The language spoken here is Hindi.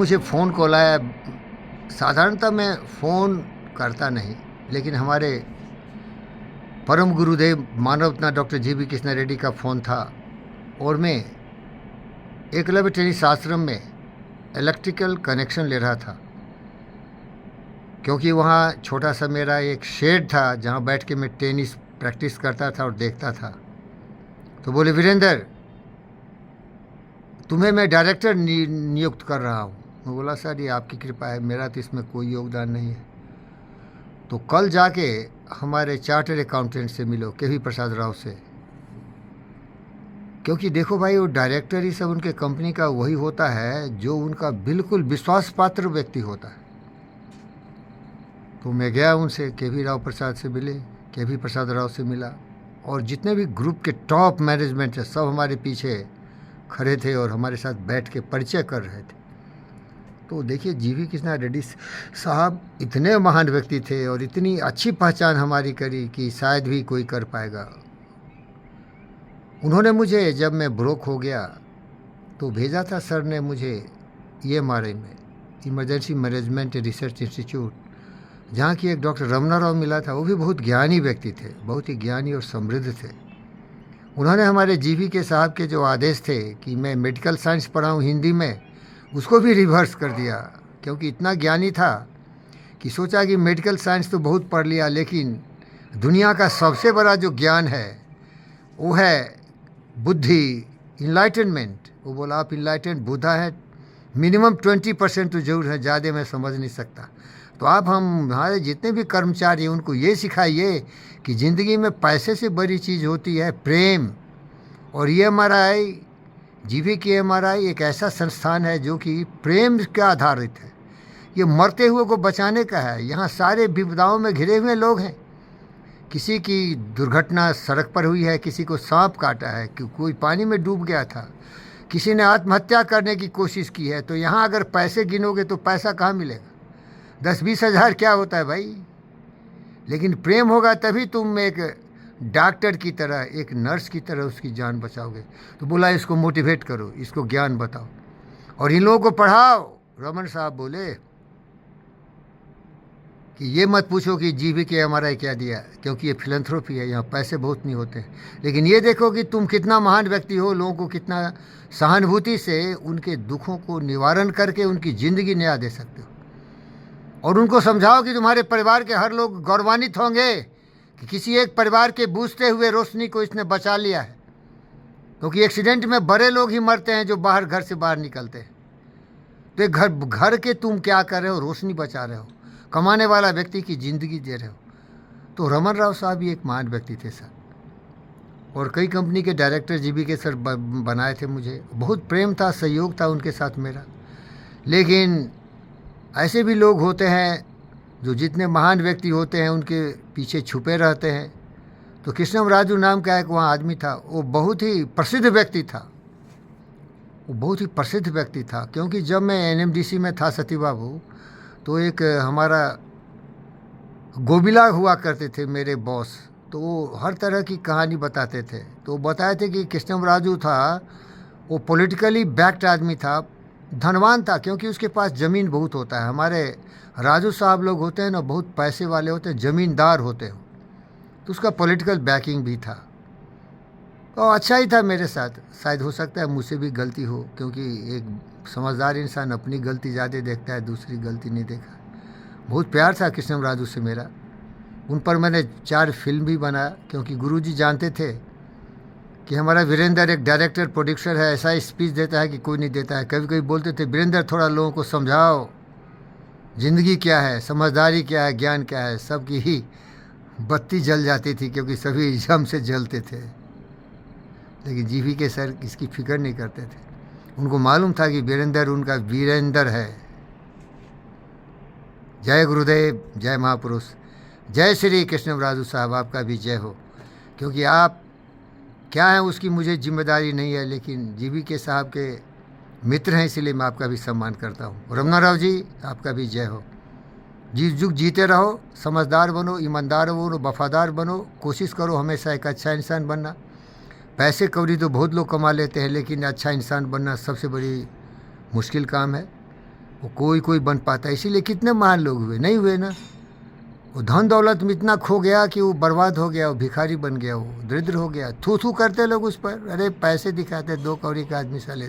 मुझे फ़ोन कॉल आया। साधारणतः मैं फ़ोन करता नहीं, लेकिन हमारे परम गुरुदेव मानवरत्न डॉक्टर जी.वी. कृष्णा रेड्डी का फ़ोन था और मैं एकलव्य टेनिस आश्रम में इलेक्ट्रिकल कनेक्शन ले रहा था, क्योंकि वहाँ छोटा सा मेरा एक शेड था जहाँ बैठ के मैं टेनिस प्रैक्टिस करता था और देखता था। तो बोले, वीरेंद्र, तुम्हें मैं डायरेक्टर नियुक्त कर रहा हूँ। मैं बोला, सर ये आपकी कृपा है, मेरा तो इसमें कोई योगदान नहीं है। तो कल जाके हमारे चार्टर्ड अकाउंटेंट से मिलो, के.वी. प्रसाद राव से, क्योंकि देखो भाई, वो डायरेक्टर ही सब उनके कंपनी का वही होता है जो उनका बिल्कुल विश्वास पात्र व्यक्ति होता है। तो मैं गया उनसे, के.वी. राव प्रसाद से मिले, के.वी. प्रसाद राव से मिला, और जितने भी ग्रुप के टॉप मैनेजमेंट है सब हमारे पीछे खड़े थे और हमारे साथ बैठ के परिचय कर रहे थे। तो देखिए, जी.वी. कृष्णा रेड्डी साहब इतने महान व्यक्ति थे और इतनी अच्छी पहचान हमारी करी कि शायद भी कोई कर पाएगा। उन्होंने मुझे, जब मैं ब्रोक हो गया तो भेजा था सर ने मुझे EMRI में, इमरजेंसी मैनेजमेंट रिसर्च इंस्टीट्यूट, जहाँ की एक डॉक्टर रमना राव मिला था। वो भी बहुत ज्ञानी व्यक्ति थे, बहुत ही ज्ञानी और समृद्ध थे। उन्होंने हमारे जी.वी. के साहब के जो आदेश थे कि मैं मेडिकल साइंस पढ़ाऊँ हिंदी में, उसको भी रिवर्स कर दिया, क्योंकि इतना ज्ञानी था कि सोचा कि मेडिकल साइंस तो बहुत पढ़ लिया, लेकिन दुनिया का सबसे बड़ा जो ज्ञान है वो है बुद्धि, इनलाइटनमेंट। वो बोला, आप इनलाइटेंड बुद्धा है, मिनिमम 20% तो जरूर है, ज़्यादा मैं समझ नहीं सकता। तो आप हमारे जितने भी कर्मचारी हैं उनको ये सिखाइए कि ज़िंदगी में पैसे से बड़ी चीज़ होती है प्रेम। और EMRI, जी.वी. की EMRI एक ऐसा संस्थान है जो कि प्रेम के आधारित है। ये मरते हुए को बचाने का है। यहाँ सारे विपदाओं में घिरे हुए लोग हैं। किसी की दुर्घटना सड़क पर हुई है, किसी को सांप काटा है, कोई पानी में डूब गया था, किसी ने आत्महत्या करने की कोशिश की है। तो यहाँ अगर पैसे गिनोगे तो पैसा कहाँ मिलेगा? 10-20 हज़ार क्या होता है भाई? लेकिन प्रेम होगा तभी तुम एक डॉक्टर की तरह, एक नर्स की तरह उसकी जान बचाओगे। तो बोला, इसको मोटिवेट करो, इसको ज्ञान बताओ और इन लोगों को पढ़ाओ। रमन साहब बोले कि ये मत पूछो कि जी.वी. के EMRI क्या दिया, क्योंकि ये फिलैंथ्रोपी है, यहाँ पैसे बहुत नहीं होते हैं। लेकिन ये देखो कि तुम कितना महान व्यक्ति हो, लोगों को कितना सहानुभूति से उनके दुखों को निवारण करके उनकी ज़िंदगी नया दे सकते हो। और उनको समझाओ कि तुम्हारे परिवार के हर लोग गौरवान्वित होंगे कि किसी एक परिवार के बूझते हुए रोशनी को इसने बचा लिया है, क्योंकि एक्सीडेंट में बड़े लोग ही मरते हैं जो बाहर, घर से बाहर निकलते हैं। तो घर के तुम क्या कर रहे हो? रोशनी बचा रहे हो, कमाने वाला व्यक्ति की ज़िंदगी दे रहे हो। तो रमन राव साहब भी एक महान व्यक्ति थे सर, और कई कंपनी के डायरेक्टर जी.वी. के सर बनाए थे मुझे। बहुत प्रेम था, सहयोग था उनके साथ मेरा। लेकिन ऐसे भी लोग होते हैं जो जितने महान व्यक्ति होते हैं उनके पीछे छुपे रहते हैं। तो कृष्णम राजू नाम का एक वहाँ आदमी था, वो बहुत ही प्रसिद्ध व्यक्ति था। वो बहुत ही प्रसिद्ध व्यक्ति था, क्योंकि जब मैं NMDC में था सती बाबू, तो एक हमारा गोबिला हुआ करते थे मेरे बॉस। तो वो हर तरह की कहानी बताते थे। तो वो बताए थे कि कृष्णम राजू था, वो पॉलिटिकली बैक्ड आदमी था, धनवान था, क्योंकि उसके पास ज़मीन बहुत होता है। हमारे राजू साहब लोग होते हैं ना, बहुत पैसे वाले होते हैं, ज़मींदार होते हैं। तो उसका पॉलिटिकल बैकिंग भी था और अच्छा ही था मेरे साथ। शायद हो सकता है मुझसे भी गलती हो, क्योंकि एक समझदार इंसान अपनी गलती ज़्यादा देखता है, दूसरी गलती नहीं देखा। बहुत प्यार था कृष्णम राजू से मेरा। उन पर मैंने 4 फिल्म भी बनाया, क्योंकि गुरुजी जानते थे कि हमारा वीरेंद्र एक डायरेक्टर प्रोड्यूसर है, ऐसा स्पीच देता है कि कोई नहीं देता है। कभी कभी बोलते थे, वीरेंद्र थोड़ा लोगों को समझाओ ज़िंदगी क्या है, समझदारी क्या है, ज्ञान क्या है। सबकी ही बत्ती जल जाती थी, क्योंकि सभी जम से जलते थे। लेकिन जी.वी. के सर इसकी फिक्र नहीं करते थे। उनको मालूम था कि वीरेंद्र उनका वीरेंद्र है। जय गुरुदेव, जय महापुरुष, जय श्री कृष्ण राजू साहब, आपका भी जय हो। क्योंकि आप क्या हैं उसकी मुझे जिम्मेदारी नहीं है, लेकिन जी.वी. के साहब के मित्र हैं, इसलिए मैं आपका भी सम्मान करता हूँ। रमना राव जी, आपका भी जय हो। जी जुग जीते रहो, समझदार बनो, ईमानदार बनो, वफादार बनो, कोशिश करो हमेशा एक अच्छा इंसान बनना। पैसे कौड़ी तो बहुत लोग कमा लेते हैं, लेकिन अच्छा इंसान बनना सबसे बड़ी मुश्किल काम है। वो कोई कोई बन पाता है। इसीलिए कितने महान लोग हुए, नहीं हुए ना। वो धन दौलत में इतना खो गया कि वो बर्बाद हो गया, वो भिखारी बन गया, वो दरिद्र हो गया। थू थू करते लोग उस पर, अरे पैसे दिखाते, 2 कौड़ी का आदमी साले।